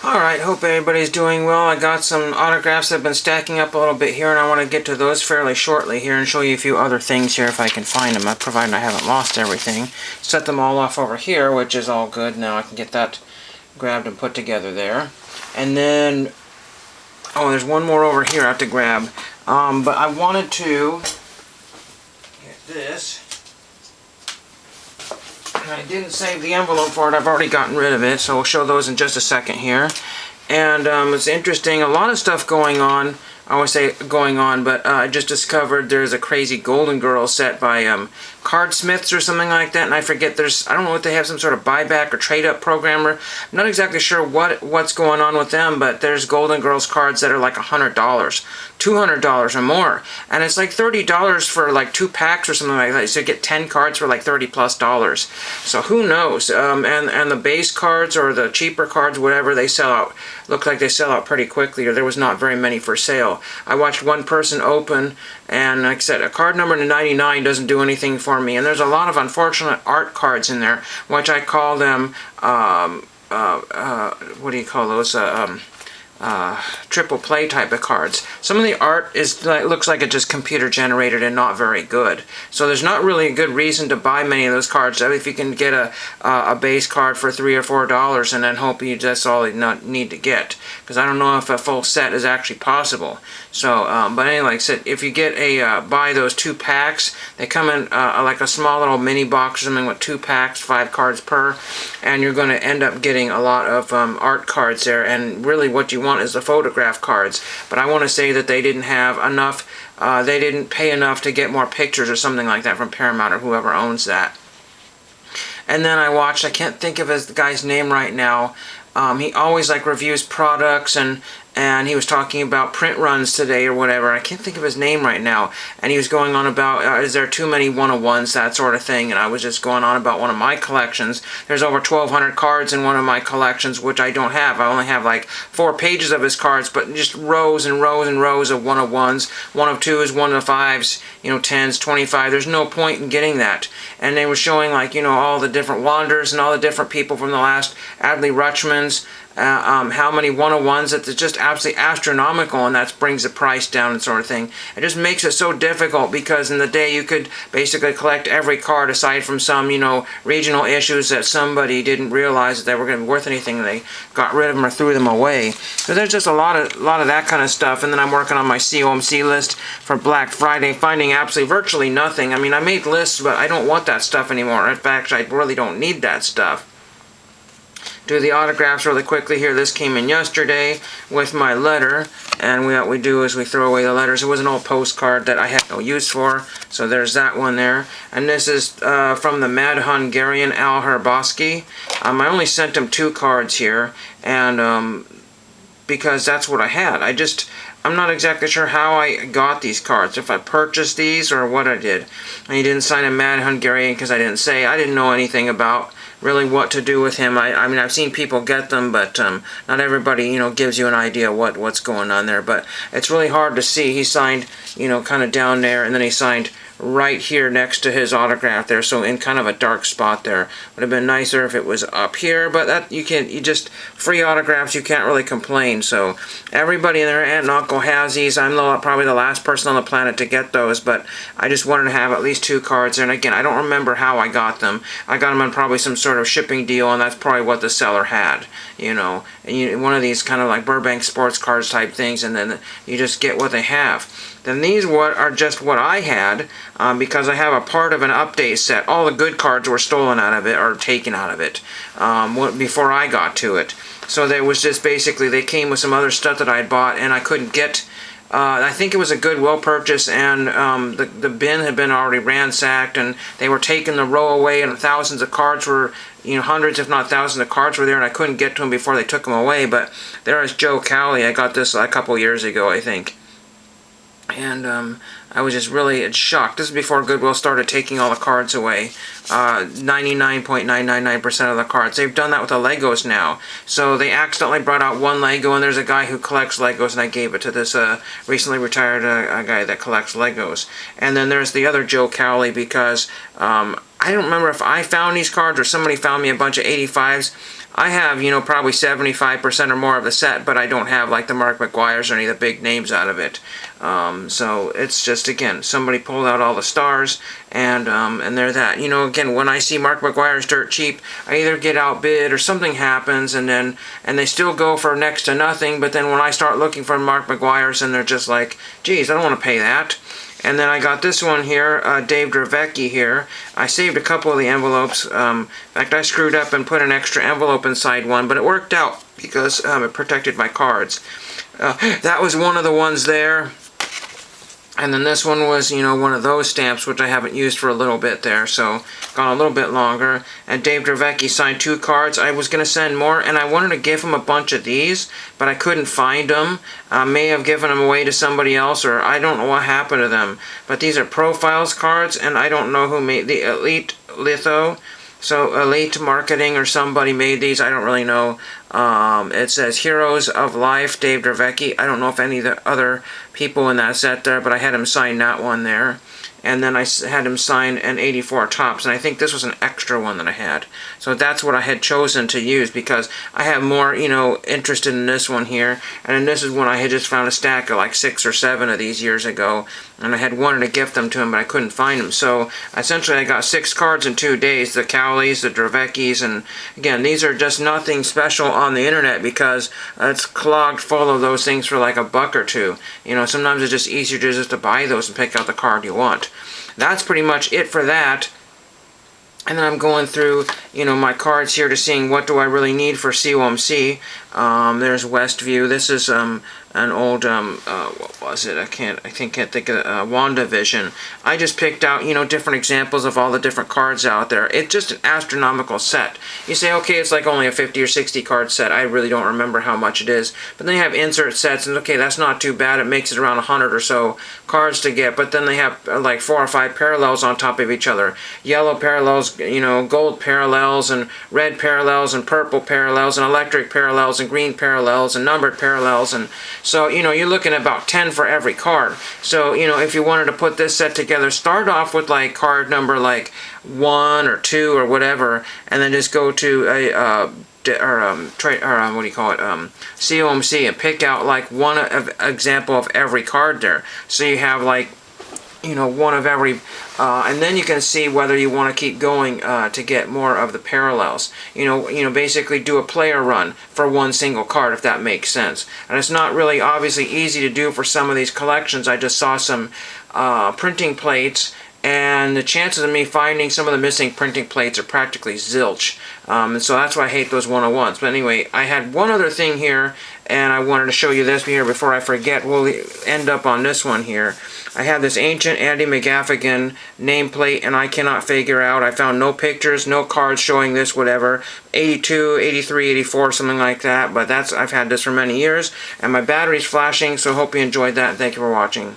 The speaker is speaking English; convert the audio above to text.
Alright, hope everybody's doing well. I got some autographs that have been stacking up a little bit here, and I want to get to those fairly shortly here and show you a few other things here if I can find them, provided I haven't lost everything. Set them all off over here, which is all good. Now I can get that grabbed and put together there. And then, oh, there's one more over here I have to grab. But I wanted to get this. I didn't save the envelope for it. I've already gotten rid of it, so we'll show those in just a second here. And it's interesting, a lot of stuff going on. I always say going on, but I just discovered there's a crazy Golden Girls set by Cardsmiths or something like that, and I forget, I don't know what they have, some sort of buyback or trade-up program. I'm not exactly sure what's going on with them, but there's Golden Girls cards that are like $100, $200 or more, and it's like $30 for like 2 packs or something like that. So you get 10 cards for like $30+. So who knows? And the base cards or the cheaper cards, whatever, they sell out. Look like they sell out pretty quickly, or there was not very many for sale. I watched one person open, and like I said, a card number to 99 doesn't do anything for me. And there's a lot of unfortunate art cards in there, which I call them, what do you call those? Triple play type of cards. Some of the art looks like it's just computer generated and not very good. So there's not really a good reason to buy many of those cards. If you can get a base card for $3 or $4 and then hope that's all you need to get, because I don't know if a full set is actually possible. So, but anyway, like I said, if you get buy those 2 packs, they come in like a small little mini box or something with 2 packs, 5 cards per, and you're going to end up getting a lot of art cards there. And really, what you want is the photograph cards. But I want to say that they didn't have enough. They didn't pay enough to get more pictures or something like that from Paramount or whoever owns that. And then I watched, I can't think of the guy's name right now. He always like reviews products, and he was talking about print runs today or whatever. I can't think of his name right now. And he was going on about, is there too many 101s, that sort of thing. And I was just going on about one of my collections. There's over 1,200 cards in one of my collections, which I don't have. I only have like 4 pages of his cards, but just rows and rows and rows of 101s, 102s, 105s, 10s, 25. There's no point in getting that. And they were showing like, all the different Wanderers and all the different people from the last Adley Rutschmans, how many 101s, it's just absolutely astronomical, and that brings the price down and sort of thing. It just makes it so difficult, because in the day you could basically collect every card aside from some, regional issues that somebody didn't realize that they were going to be worth anything, and they got rid of them or threw them away. So there's just a lot of that kind of stuff. And then I'm working on my COMC list for Black Friday, finding absolutely virtually nothing. I mean, I made lists, but I don't want that stuff anymore. In fact, I really don't need that stuff. Do the autographs really quickly here. This came in yesterday with my letter, and what we do is we throw away the letters. It was an old postcard that I had no use for, so there's that one there. And this is from the Mad Hungarian Al Herboski. I only sent him 2 cards here, and because that's what I had. I'm not exactly sure how I got these cards, if I purchased these or what I did. And he didn't sign a Mad Hungarian because I didn't know anything about really what to do with him. I mean, I've seen people get them, but not everybody, gives you an idea what's going on there. But it's really hard to see. He signed, kind of down there, and then he signed right here next to his autograph there, so in kind of a dark spot there. Would have been nicer if it was up here, but that you just free autographs, you can't really complain. So everybody and their aunt and uncle has these. I'm probably the last person on the planet to get those, but I just wanted to have at least 2 cards there. And again, I don't remember how I got them. I got them on probably some sort of shipping deal, and that's probably what the seller had, and one of these kind of like Burbank sports cards type things, and then you just get what they have. Then these are just what I had, because I have a part of an update set. All the good cards were stolen out of it, or taken out of it, before I got to it. So there was just basically, they came with some other stuff that I had bought, and I couldn't get. I think it was a Goodwill purchase, and the bin had been already ransacked, and they were taking the row away, and thousands of cards were, hundreds if not thousands of cards were there, and I couldn't get to them before they took them away. But there is Joe Cowley. I got this a couple years ago, I think. And I was just really shocked. This is before Goodwill started taking all the cards away. 99.999% of the cards. They've done that with the Legos now. So they accidentally brought out one Lego, and there's a guy who collects Legos, and I gave it to this recently retired guy that collects Legos. And then there's the other Joe Cowley, because I don't remember if I found these cards or somebody found me a bunch of 85s. I have, you know, probably 75% or more of the set, but I don't have like the Mark McGwire's or any of the big names out of it. So it's just, again, somebody pulled out all the stars, and they're that. You know, again, when I see Mark McGwire's dirt cheap, I either get outbid or something happens, and they still go for next to nothing. But then when I start looking for Mark McGwire's, and they're just like, geez, I don't want to pay that. And then I got this one here, Dave Dravecky here. I saved a couple of the envelopes. In fact, I screwed up and put an extra envelope inside one, but it worked out because it protected my cards. That was one of the ones there. And then this one was, you know, one of those stamps, which I haven't used for a little bit there, so gone a little bit longer. And Dave Dravecky signed 2 cards. I was going to send more, and I wanted to give him a bunch of these, but I couldn't find them. I may have given them away to somebody else, or I don't know what happened to them. But these are Profiles cards, and I don't know who made the Elite Litho. So Elite Marketing or somebody made these. I don't really know. It says Heroes of Life, Dave Dravecky. I don't know if any of the other people in that set there, but I had him sign that one there. And then I had him sign an 84 Topps, and I think this was an extra one that I had. So that's what I had chosen to use because I have more, you know, interested in this one here. And then this is one I had just found a stack of like 6 or 7 of these years ago, and I had wanted to gift them to him, but I couldn't find them. So essentially I got 6 cards in 2 days, the Cowleys, the Draveckys, and again, these are just nothing special on the internet because it's clogged full of those things for like $1 or $2. You know, sometimes it's just easier just to buy those and pick out the card you want. That's pretty much it for that. And then I'm going through, you know, my cards here to seeing what do I really need for COMC. There's Westview. This is an old, what was it? I can't think of WandaVision. I just picked out, you know, different examples of all the different cards out there. It's just an astronomical set. You say, okay, it's like only a 50 or 60 card set. I really don't remember how much it is. But then you have insert sets, and okay, that's not too bad. It makes it around 100 or so cards to get. But then they have like 4 or 5 parallels on top of each other. Yellow parallels, you know, gold parallels, and red parallels, and purple parallels, and electric parallels, and green parallels, and numbered parallels, and so, you know, you're looking at about 10 for every card. So, you know, if you wanted to put this set together, start off with like card number like 1 or 2 or whatever, and then just go to a what do you call it, COMC, and pick out like one example of every card there. So you have like, you know, one of every, and then you can see whether you want to keep going to get more of the parallels. You know, basically do a player run for one single card, if that makes sense. And it's not really obviously easy to do for some of these collections. I just saw some printing plates, and the chances of me finding some of the missing printing plates are practically zilch. And so that's why I hate those 101s. But anyway, I had one other thing here, and I wanted to show you this here before I forget. We'll end up on this one here. I have this ancient Andy McGaffigan nameplate, and I cannot figure out. I found no pictures, no cards showing this, whatever. 82, 83, 84, something like that. But I've had this for many years, and my battery's flashing, so hope you enjoyed that, and thank you for watching.